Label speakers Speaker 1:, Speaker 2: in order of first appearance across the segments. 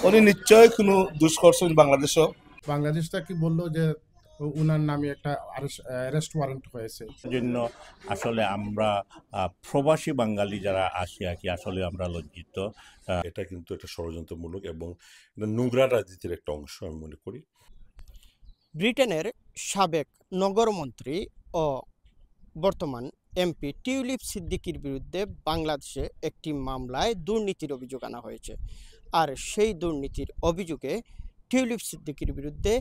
Speaker 1: উনি নিশ্চয়ই কোনো দোষ করছেন বাংলাদেশও।
Speaker 2: বাংলাদেশটা কি বললো যে উনার নামে একটা অ্যারেস্ট ওয়ারেন্ট হয়েছে।
Speaker 3: জন্য আসলে আমরা প্রবাসী বাঙালি যারা আছি আর কি, আসলে আমরা লজ্জিত।
Speaker 4: এটা কিন্তু একটা ষড়যন্ত্রমূলক এবং এটা নোংরা রাজনীতির একটা অংশ আমি মনে করি।
Speaker 5: ব্রিটেনের সাবেক নগরমন্ত্রী ও বর্তমান এমপি টিউলিপ সিদ্দিকীর বিরুদ্ধে বাংলাদেশে একটি মামলায় দুর্নীতির অভিযোগ আনা হয়েছে। আর সেই দুর্নীতির অভিযোগে টিউলিপ সিদ্দিকীর বিরুদ্ধে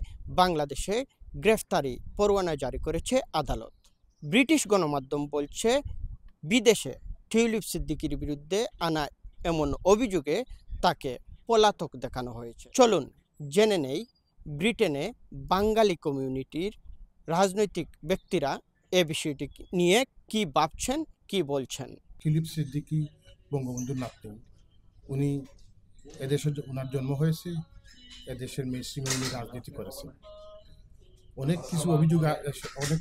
Speaker 5: বাংলাদেশে গ্রেফতারি পরোয়ানা জারি করেছে আদালত। ব্রিটিশ গণমাধ্যম বলছে, বিদেশে টিউলিপ সিদ্দিকীর বিরুদ্ধে আনা এমন অভিযোগে তাকে পলাতক দেখানো হয়েছে। চলুন জেনে নেই ব্রিটেনে বাঙালি কমিউনিটির রাজনৈতিক ব্যক্তিরা এ বিষয়টি নিয়ে কি ভাবছেন, কি বলছেন।
Speaker 2: টিউলিপ সিদ্দিকী বঙ্গবন্ধুর নাতনি। উনি এদেশে ওনার জন্ম হয়েছে, এদেশের মেসিমে উনি রাজনীতি করেছেন। অনেক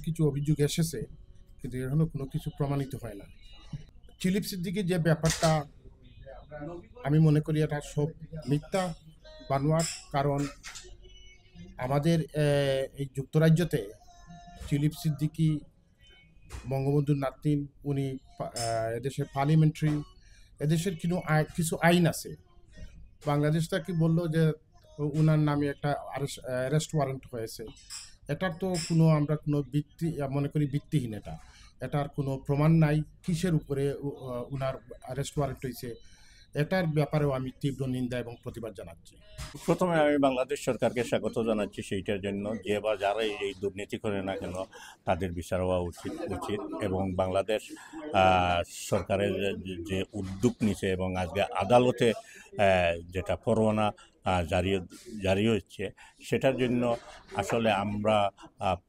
Speaker 2: কিছু অভিযোগ এসেছে, কিন্তু এখনো কোনো কিছু প্রমাণিত হয় না। টিউলিপ সিদ্দিকীর যে ব্যাপারটা, আমি মনে করি এটা সব মিথ্যা বানোয়াট। কারণ আমাদের এই যুক্তরাজ্যতে টিউলিপ সিদ্দিকী বঙ্গবন্ধুর নাতনি। উনি এদেশের পার্লামেন্টারি, এদেশের কিছু আইন আছে। বাংলাদেশটা কি বললো যে উনার নামে একটা অ্যারেস্ট ওয়ারেন্ট হয়েছে। এটার তো আমরা কোনো মনে করি ভিত্তিহীন। এটার কোনো প্রমাণ নাই কিসের উপরে উনার অ্যারেস্ট ওয়ারেন্ট হয়েছে। এটার ব্যাপারেও আমি তীব্র নিন্দা এবং প্রতিবাদ জানাচ্ছি।
Speaker 3: প্রথমে আমি বাংলাদেশ সরকারকে স্বাগত জানাচ্ছি সেইটার জন্য, যে বা যারা এই দুর্নীতি করে না কেন তাদের বিচার হওয়া উচিত এবং বাংলাদেশ সরকারের যে উদ্যোগ নিছে এবং আজকে আদালতে যেটা পরোয়ানা জারি হচ্ছে, সেটার জন্য আসলে আমরা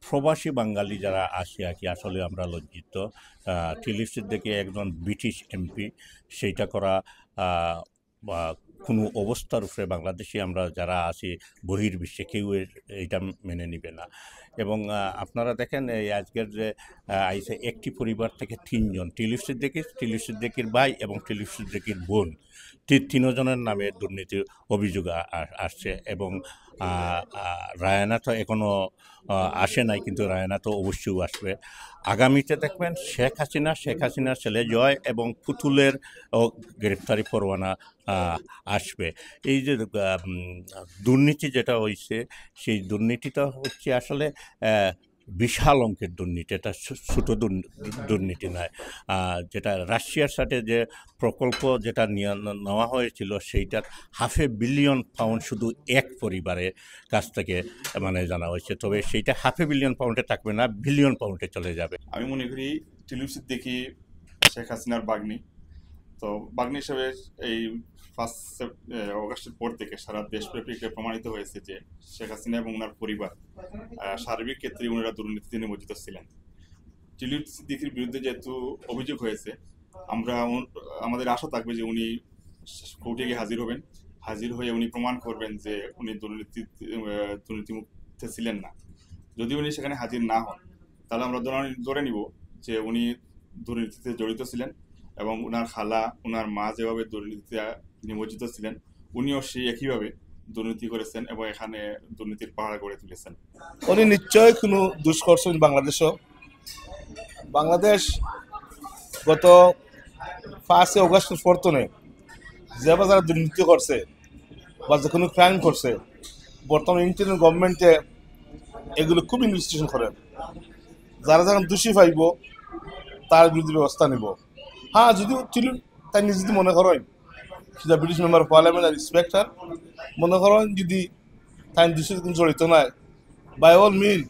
Speaker 3: প্রবাসী বাঙালি যারা আছি আর কি, আসলে আমরা লজ্জিত। টিউলিপ সিদ্দিকী একজন ব্রিটিশ এমপি, সেইটা করা বা কোনো অবস্থার উপরে বাংলাদেশি আমরা যারা আছি বহির্বিশ্বে কেউ এইটা মেনে নিবে না। এবং আপনারা দেখেন এই আজকের যে আইসে একটি পরিবার থেকে তিনজন, টিউলিপ সিদ্দিকীর ভাই এবং টিউলিপ সিদ্দিকীর বোন, তিনজনের নামে দুর্নীতির অভিযোগ আসছে। এবং রায়না তো এখনও আসে নাই, কিন্তু রায়না তো অবশ্যই আসবে। আগামীতে দেখবেন শেখ হাসিনার ছেলে জয় এবং পুতুলের গ্রেফতারি পরোয়ানা আসবে। এই যে দুর্নীতি যেটা হয়েছে, সেই দুর্নীতিটা হচ্ছে আসলে বিশাল অঙ্কের দুর্নীতি। এটা ছোটো দুর্নীতি নয়। যেটা রাশিয়ার সাথে যে প্রকল্প যেটা নেওয়া হয়েছিল, সেইটার $500 বিলিয়ন শুধু এক পরিবারের কাছ থেকে মানে জানা হয়েছে। তবে সেইটা $500 বিলিয়ন থাকবে না, বিলিয়ন পাউন্ডে চলে যাবে।
Speaker 6: আমি মনে করি টিউলিপ সিদ্দিকী শেখ হাসিনার বাগ্নি। তো বাগ্নি হিসেবে এই 1 অগাস্টের পর থেকে সারা দেশব্যাপী প্রমাণিত হয়েছে যে শেখ হাসিনা এবং ওনার পরিবার সার্বিক ক্ষেত্রে ওনারা দুর্নীতিতে নিমজ্জিত ছিলেন। টিউলিপ সিদ্দিকীর বিরুদ্ধে যেহেতু অভিযোগ হয়েছে, আমাদের আশা থাকবে যে উনি কোর্টে গিয়ে হাজির হয়ে উনি প্রমাণ করবেন যে উনি দুর্নীতিমুক্ত ছিলেন না। যদি উনি সেখানে হাজির না হন, তাহলে আমরা ধরে নিব যে উনি দুর্নীতিতে জড়িত ছিলেন এবং ওনার খালা, ওনার মা যেভাবে দুর্নীতিতে নিমজ্জিত ছিলেন, উনিও সেই একইভাবে দুর্নীতি করেছেন এবং এখানে দুর্নীতির পাহাড় গড়ে তুলেছেন।
Speaker 1: উনি নিশ্চয়ই কোনো দোষ করছেন বাংলাদেশও। বাংলাদেশ গত 5 অগস্টের পরতনে যেভাবে যারা দুর্নীতি করছে বা যে কোনো ক্রাইম করছে, বর্তমান ইন্টারিম গভর্নমেন্টে এগুলো খুব ইনভেস্টিগেশন করেন। যারা যখন দোষী পাইব তার বিরুদ্ধে ব্যবস্থা নেব। হ্যাঁ, যদিও তাই নিজে যদি মনে করেন সেটা ব্রিটিশ মেম্বার অফ পার্লামেন্ট আর ইন্সপেক্টর মনে করেন যদি তাই দোষীর কোনো জড়িত নাই, by all mean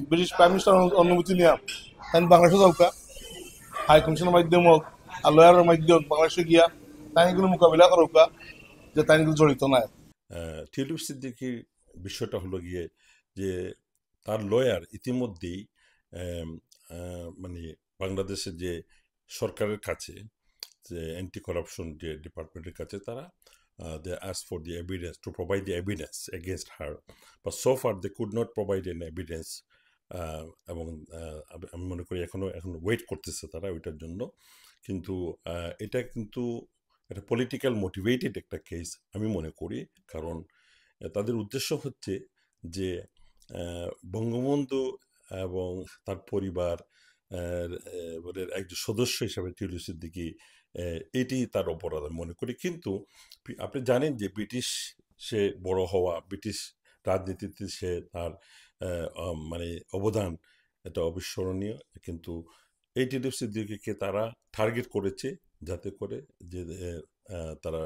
Speaker 1: British prime minister অনুমতি নেওয়া তাই বাংলাদেশে যাওকা, হাই কমিশনের মাধ্যমে হোক আর লয়ারের মাধ্যমে বাংলাদেশে গিয়া তাই এগুলো মোকাবিলা করুকা যে তাই এগুলো জড়িত নাই।
Speaker 4: টিউলিপ সিদ্দিকীর বিষয়টা হলো গিয়ে যে তার লয়ার ইতিমধ্যেই মানে বাংলাদেশের যে সরকারের কাছে, যে অ্যান্টি কারাপশন যে ডিপার্টমেন্টের কাছে, তারা they asked for the evidence, to provide the evidence against her, but so far they could not provide any evidence. এবং আমি মনে করি এখন ওয়েট করতেছে তারা ওইটার জন্য। কিন্তু এটা কিন্তু এটা পলিটিক্যাল মোটিভেটেড একটা কেস আমি মনে করি। কারণ তাদের উদ্দেশ্য হচ্ছে যে বঙ্গবন্ধু এবং তার পরিবার একজন সদস্য হিসাবে টিউলিপ সিদ্দিকী, এটি তার অপরাধ আমি মনে করি। কিন্তু আপনি জানেন যে ব্রিটিশ সে বড় হওয়া, ব্রিটিশ রাজনীতিতে সে তার মানে অবদান এটা অবিস্মরণীয়। কিন্তু এই টিউলিপ সিদ্দিকীকে তারা টার্গেট করেছে যাতে করে যে তারা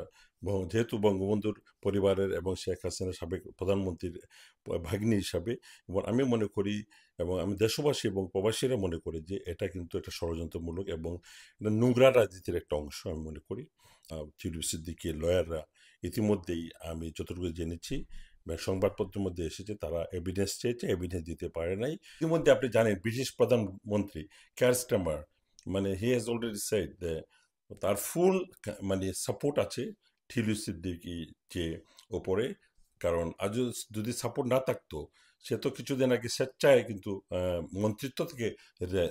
Speaker 4: যেহেতু বঙ্গবন্ধুর পরিবারের এবং শেখ হাসিনার সাবেক প্রধানমন্ত্রীর ভাগ্নি হিসাবে, এবং আমি মনে করি এবং আমি দেশবাসী এবং প্রবাসীরা মনে করি যে এটা কিন্তু একটা ষড়যন্ত্রমূলক এবং নোংরা রাজনীতির একটা অংশ আমি মনে করি। টিউলিপ সিদ্দিকীর লয়াররা ইতিমধ্যেই আমি যতটুকু জেনেছি সংবাদপত্রের মধ্যে এসেছে, তারা এভিডেন্স চেয়েছে, এভিডেন্স দিতে পারে নাই। ইতিমধ্যে আপনি জানেন ব্রিটিশ প্রধানমন্ত্রী কেয়ার স্টারমার মানে হি হ্যাজ অলরেডি সেড তার ফুল মানে সাপোর্ট আছে টিউলিপ সিদ্দিকী যে ওপরে। কারণ আজ যদি সাপোর্ট না থাকতো, সে তো কিছুদিন আগে স্বেচ্ছায় কিন্তু মন্ত্রিত্ব থেকে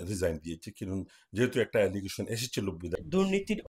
Speaker 4: রিজাইন দিয়েছে, কারণ যেহেতু একটা অ্যালিগেশন এসেছিল।
Speaker 5: দুর্নীতির